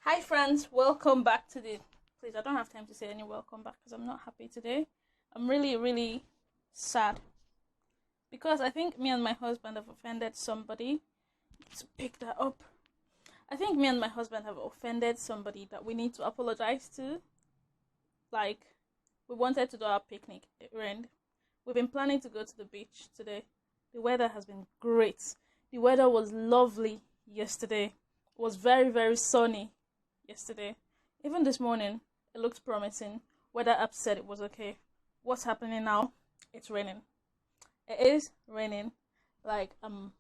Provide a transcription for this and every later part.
Hi friends, welcome back to the... Please, I don't have time to say any welcome back because I'm not happy today. I'm really sad because I think me and my husband have offended somebody. To pick that up, I think me and my husband have offended somebody that we need to apologize to. Like, we wanted to do our picnic. It rained. We've been planning to go to the beach today. The weather has been great. The weather was lovely yesterday. It was very sunny yesterday. Even this morning, it looked promising. Weather app said it was okay. What's happening now? It's raining. It is raining. Like, don't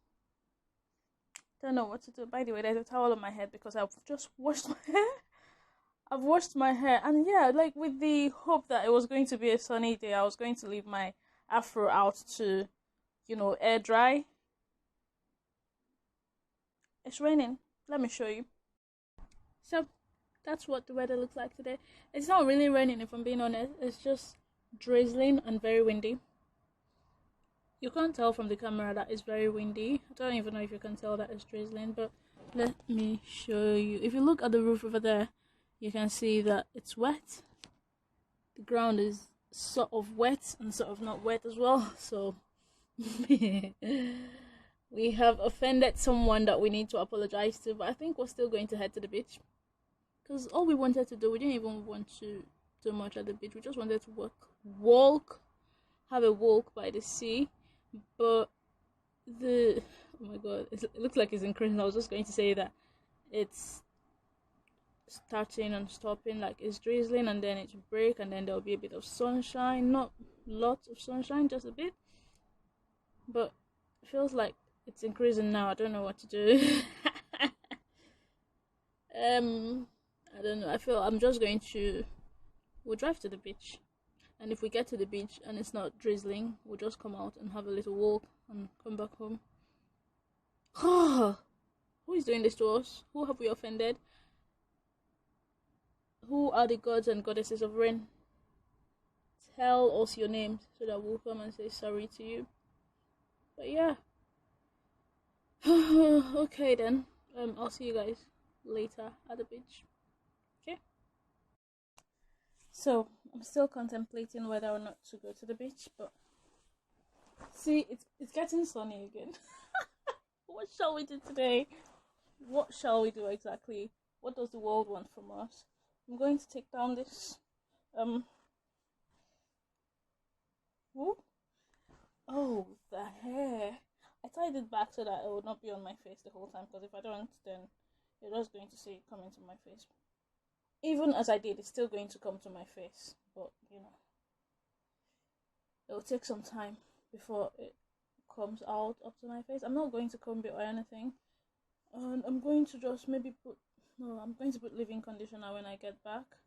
know what to do. By the way, there's a towel on my head because I've just washed my hair. I've washed my hair, and yeah, like with the hope that it was going to be a sunny day, I was going to leave my afro out to, air dry. It's raining. Let me show you. So, that's what the weather looks like today. It's not really raining, if I'm being honest. It's just drizzling and very windy. You can't tell from the camera that it's very windy. I don't even know if you can tell that it's drizzling, but let me show you. If you look at the roof over there, you can see that it's wet. The ground is sort of wet and sort of not wet as well. So we have offended someone that we need to apologize to, but I think we're still going to head to the beach. Because all we wanted to do, we didn't even want to do much at the beach. We just wanted to have a walk by the sea. But oh my god, it looks like it's increasing. I was just going to say that it's starting and stopping, like it's drizzling and then it will break and then there'll be a bit of sunshine. Not lots of sunshine, just a bit. But it feels like it's increasing now. I don't know what to do. I don't know. I feel I'm just going to... We'll drive to the beach. And if we get to the beach and it's not drizzling, we'll just come out and have a little walk and come back home. Who is doing this to us? Who have we offended? Who are the gods and goddesses of rain? Tell us your names so that we'll come and say sorry to you. But yeah. Okay then. I'll see you guys later at the beach. Okay? So, I'm still contemplating whether or not to go to the beach, but see, it's getting sunny again. What shall we do today? What shall we do exactly? What does the world want from us? I'm going to take down this oh, the hair. I tied it back so that it would not be on my face the whole time, because if I don't, then you're just going to see it come into my face. Even as I did, it's still going to come to my face, but it will take some time before it comes out up to my face. I'm not going to comb it or anything, and I'm going to just maybe I'm going to put leave-in conditioner when I get back.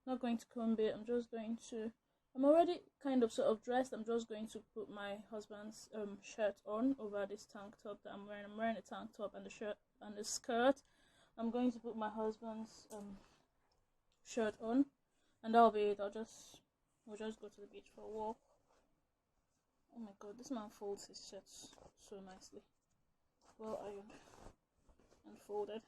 Not going to comb it. I'm already kind of sort of dressed. I'm just going to put my husband's shirt on over this tank top that I'm wearing. I'm wearing a tank top and the shirt and the skirt. I'm going to put my husband's shirt on, and that'll be it. We'll just go to the beach for a walk. Oh my god, this man folds his shirts so nicely. Well ironed and folded.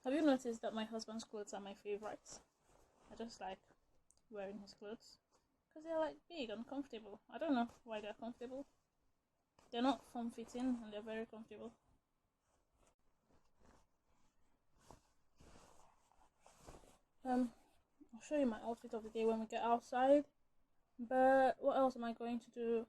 Have you noticed that my husband's clothes are my favorites? I just like wearing his clothes because they're like big and comfortable. I don't know why they're comfortable. They're not form-fitting and they're very comfortable. I'll show you my outfit of the day when we get outside. But what else am I going to do?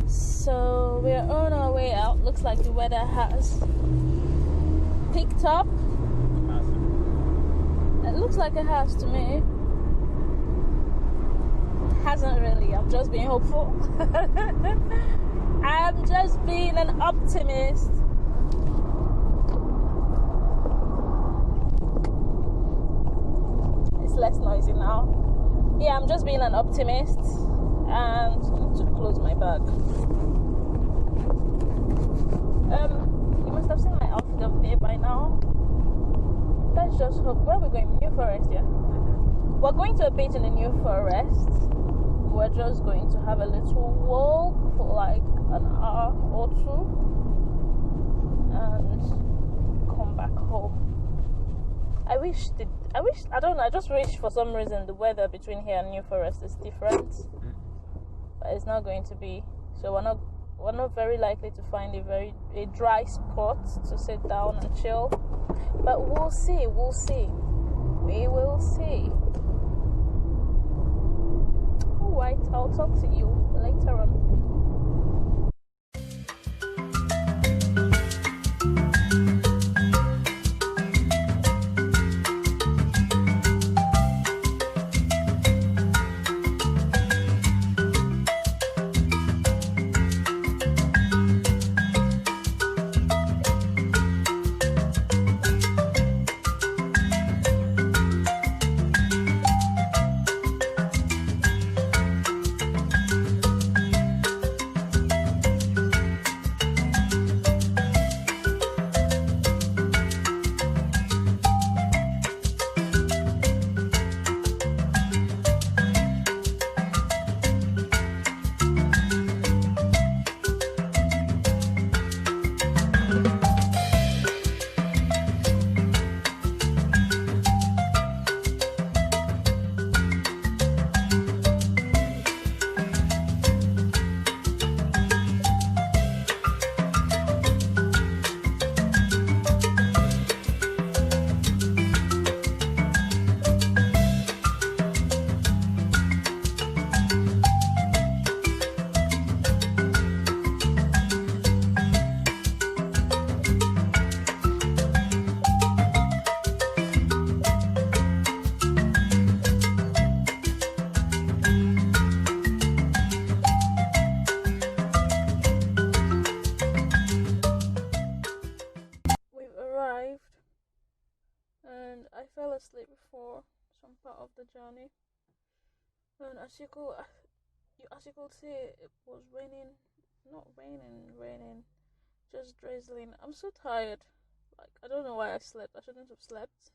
So we're on our way out. Looks like the weather has picked up. It looks like it has to me. Hasn't really. I'm just being hopeful. I'm just being an optimist. It's less noisy now. Yeah, I'm just being an optimist. And I need to close my bag. You must have seen my outfit up there by now. Let's just hope. Where are we going? New Forest, yeah. We're going to a beach in the New Forest. We're just going to have a little walk for like an hour or two and come back home. I don't know, I just wish for some reason the weather between here and New Forest is different. But it's not going to be. So we're not very likely to find a dry spot to sit down and chill. But we'll see. We will see. Alright, I'll talk to you later on. I fell asleep before some part of the journey, and as you could see, it was raining, not raining, just drizzling. I'm so tired. Like, I don't know why I slept. I shouldn't have slept.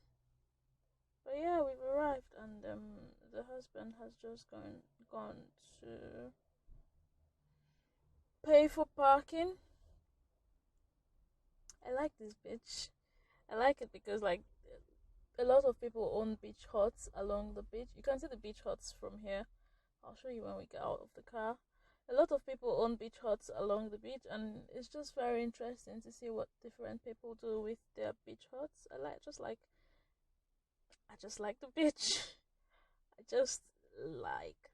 But yeah, we've arrived, and the husband has just gone to pay for parking. I like this beach. I like it because, like, a lot of people own beach huts along the beach. You can see the beach huts from here. I'll show you when we get out of the car. A lot of people own beach huts along the beach, and it's just very interesting to see what different people do with their beach huts. I just like the beach. I just like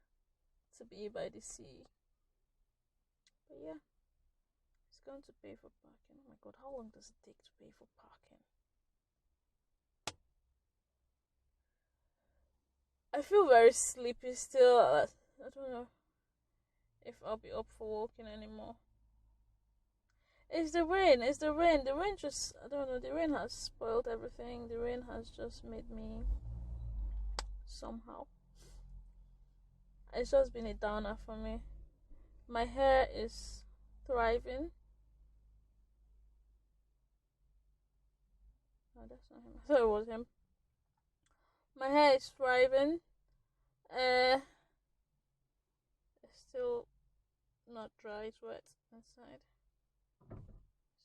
to be by the sea. But yeah, it's going to pay for parking. Oh my god, how long does it take to pay for parking? I feel very sleepy still. I don't know if I'll be up for walking anymore. It's the rain. The rain just, I don't know, the rain has spoiled everything. The rain has just made me somehow. It's just been a downer for me. My hair is thriving. No, that's not him. I thought it was him. My hair is thriving. It's still not dry, it's wet inside.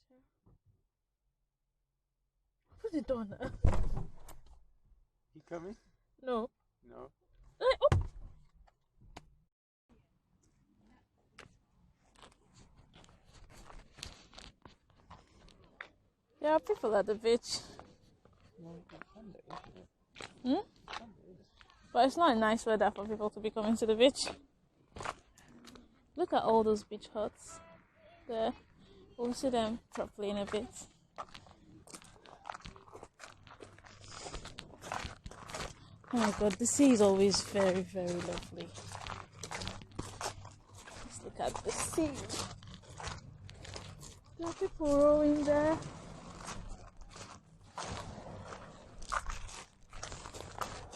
So, put it on. He coming? No. No. Oh. There are people at the beach. But it's not a nice weather for people to be coming to the beach. Look at all those beach huts there. We'll see them properly in a bit. Oh my god, the sea is always very, very lovely. Look at the sea. There are people rowing there.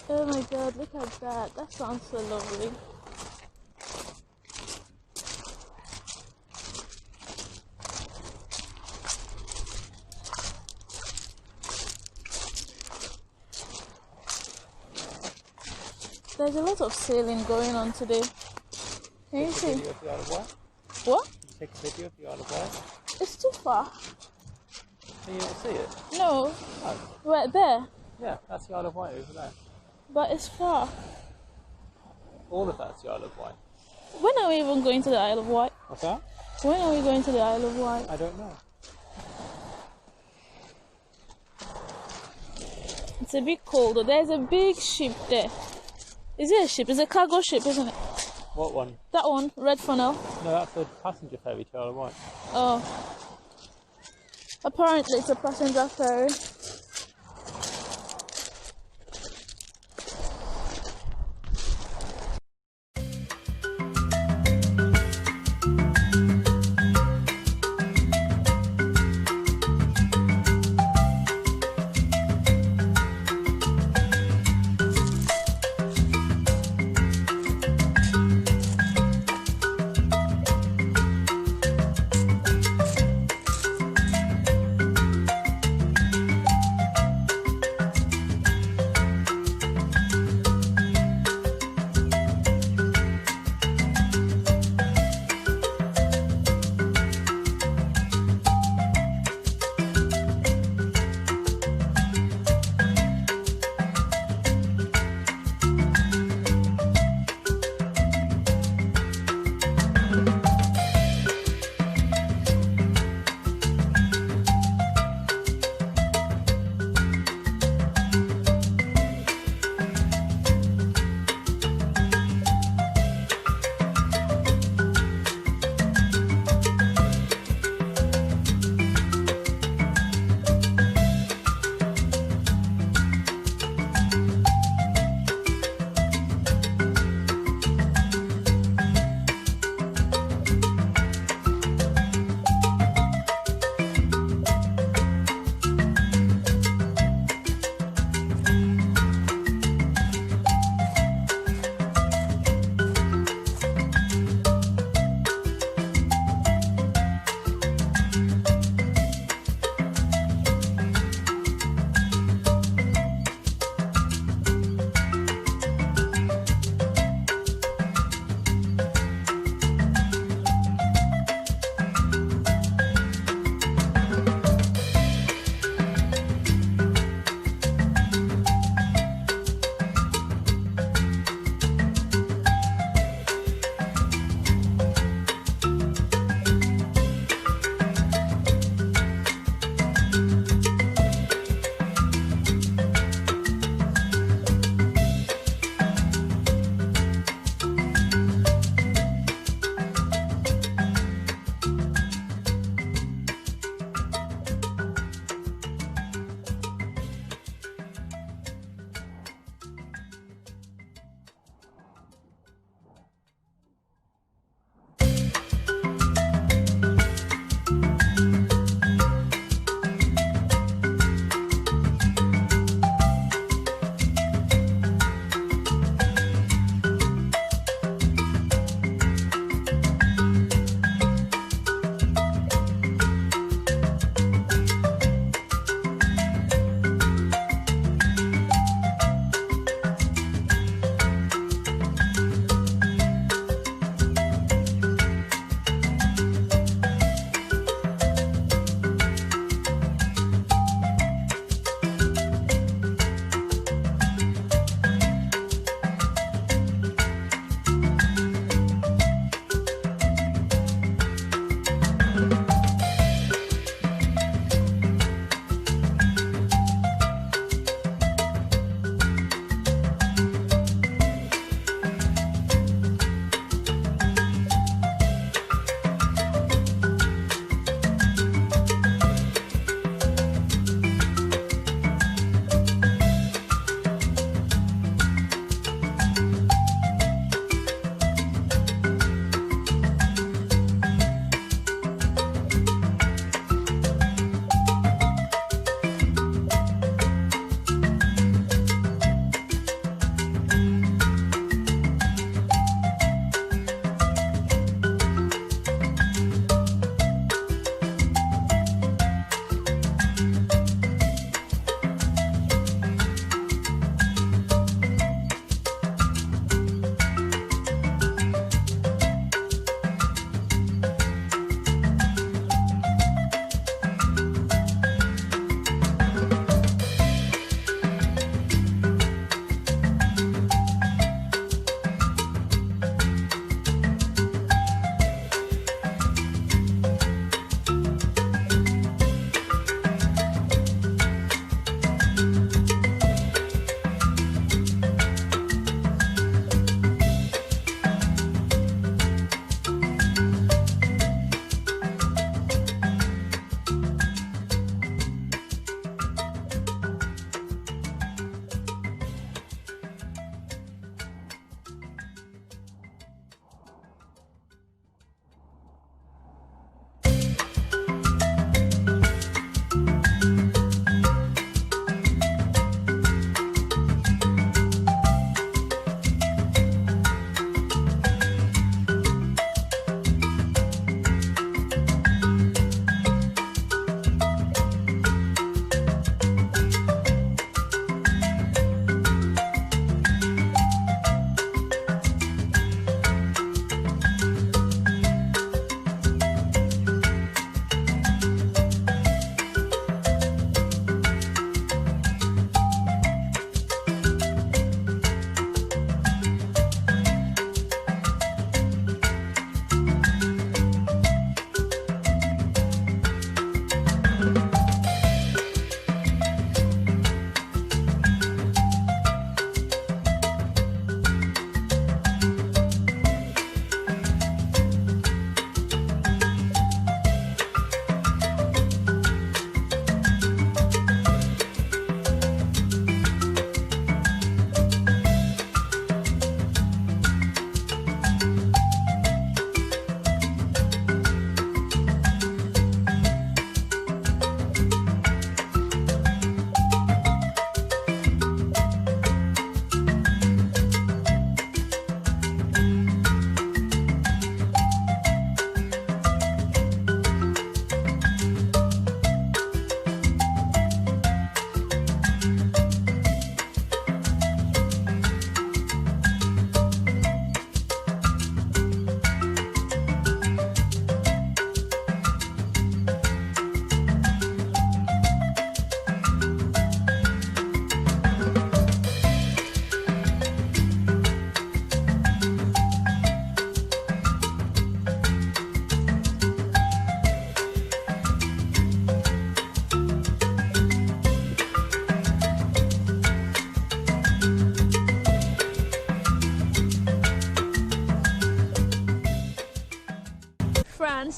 Oh my god, look at that. That sounds so lovely. There's a lot of sailing going on today. Can you see? Video of the Isle of Wight? What? Can you take a video of the Isle of Wight? It's too far. Can you not see it? No. Oh. Right there. Yeah, that's the Isle of Wight over there. But it's far. All of that's the Isle of Wight. When are we even going to the Isle of Wight? What's that? When are we going to the Isle of Wight? I don't know. It's a bit cold. There's a big ship there. Is it a ship? It's a cargo ship, isn't it? What one? That one, red funnel. No, that's a passenger ferry to Isle of Wight. Oh. Apparently it's a passenger ferry.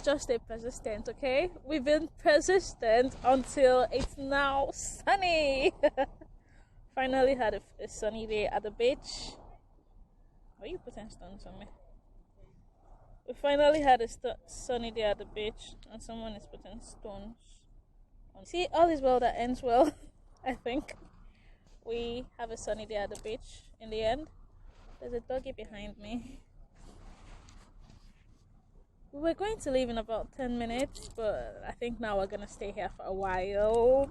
just stay persistent, okay? We've been persistent until it's now sunny. Finally had a sunny day at the beach. Why are you putting stones on me? We finally had a sunny day at the beach, and someone is putting stones on. See, all is well that ends well. I think we have a sunny day at the beach in the end. There's a doggy behind me. We were going to leave in about 10 minutes, but I think now we're gonna stay here for a while.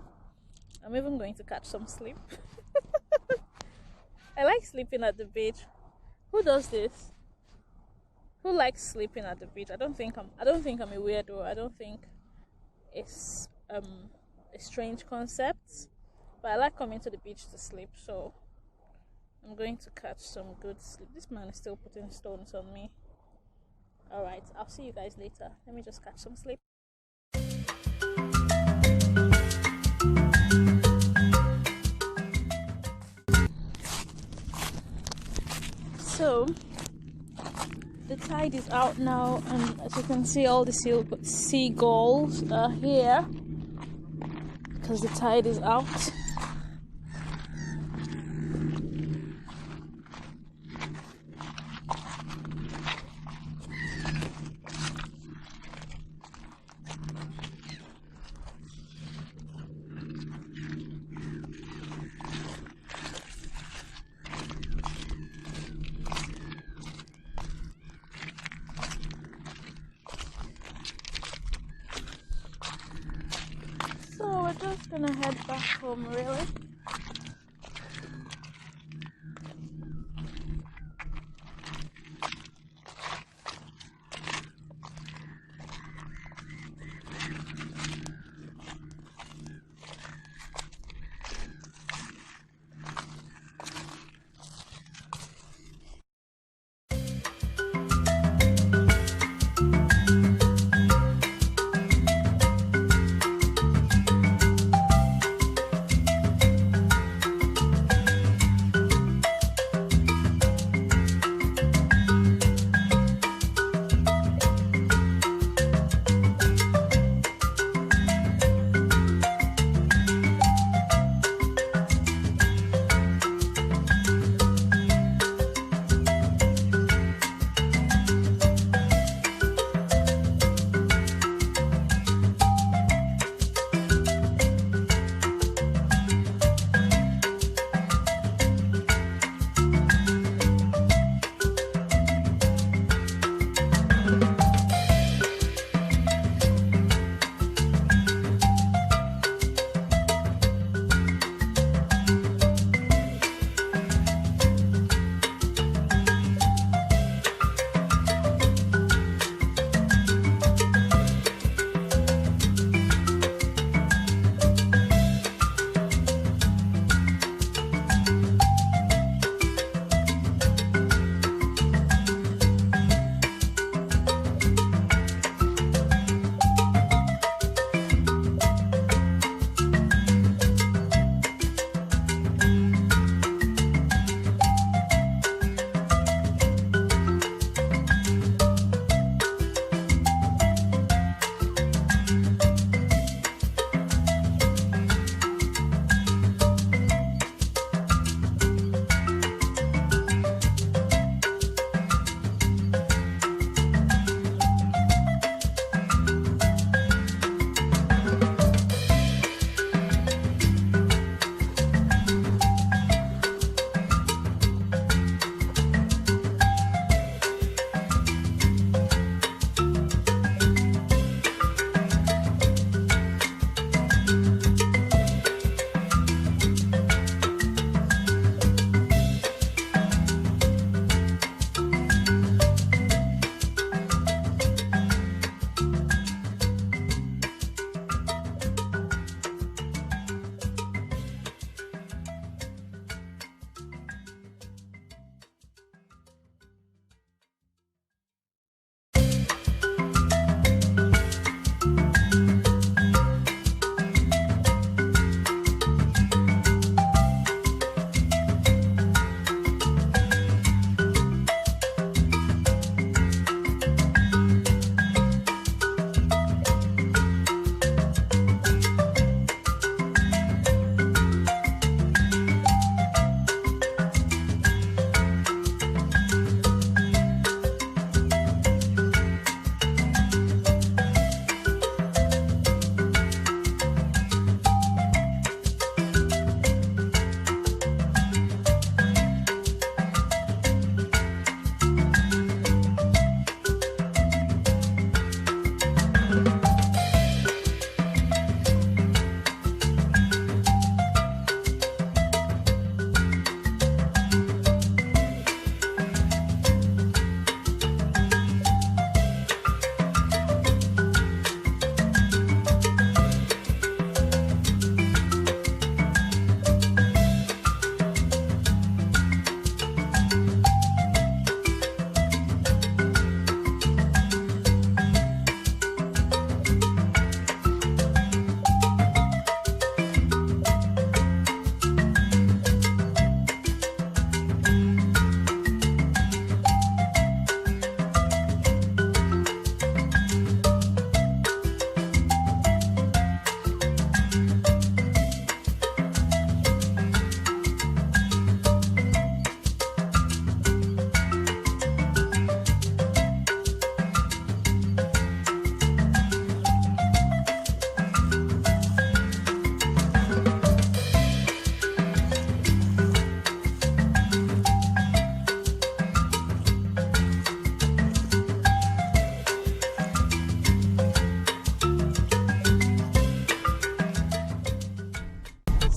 I'm even going to catch some sleep. I like sleeping at the beach. Who does this? Who likes sleeping at the beach? I don't think I'm a weirdo. I don't think it's a strange concept. But I like coming to the beach to sleep, so I'm going to catch some good sleep. This man is still putting stones on me. Alright, I'll see you guys later. Let me just catch some sleep. So, the tide is out now, and as you can see, all the seagulls are here because the tide is out. So we're just gonna head back home, really.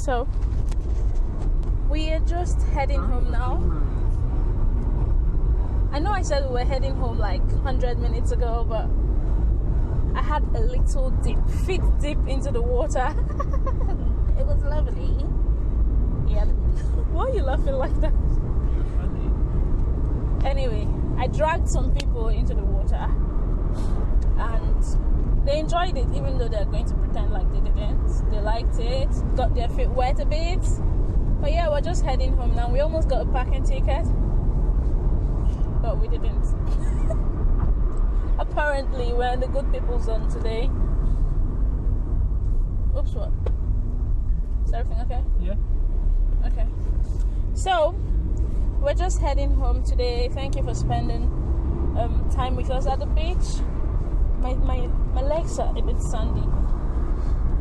So we are just heading home now. I know I said we were heading home like 100 minutes ago, but I had a little dip, feet deep into the water. It was lovely. Yeah. Why are you laughing like that? Anyway, I dragged some people into the water and they enjoyed it, even though they're going to pretend like they didn't. They liked it, got their feet wet a bit. But yeah, we're just heading home now. We almost got a parking ticket, but we didn't. Apparently, we're in the good people zone today. Oops, what? Is everything okay? Yeah. Okay. So, we're just heading home today. Thank you for spending time with us at the beach. My legs are a bit sandy.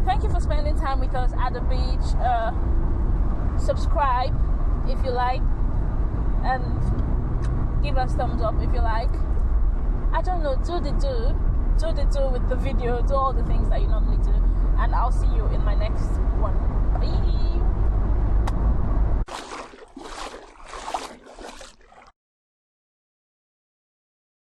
Thank you for spending time with us at the beach. Subscribe if you like, and give us thumbs up if you like. I don't know, do the do with the video, do all the things that you normally do, and I'll see you in my next one. Bye.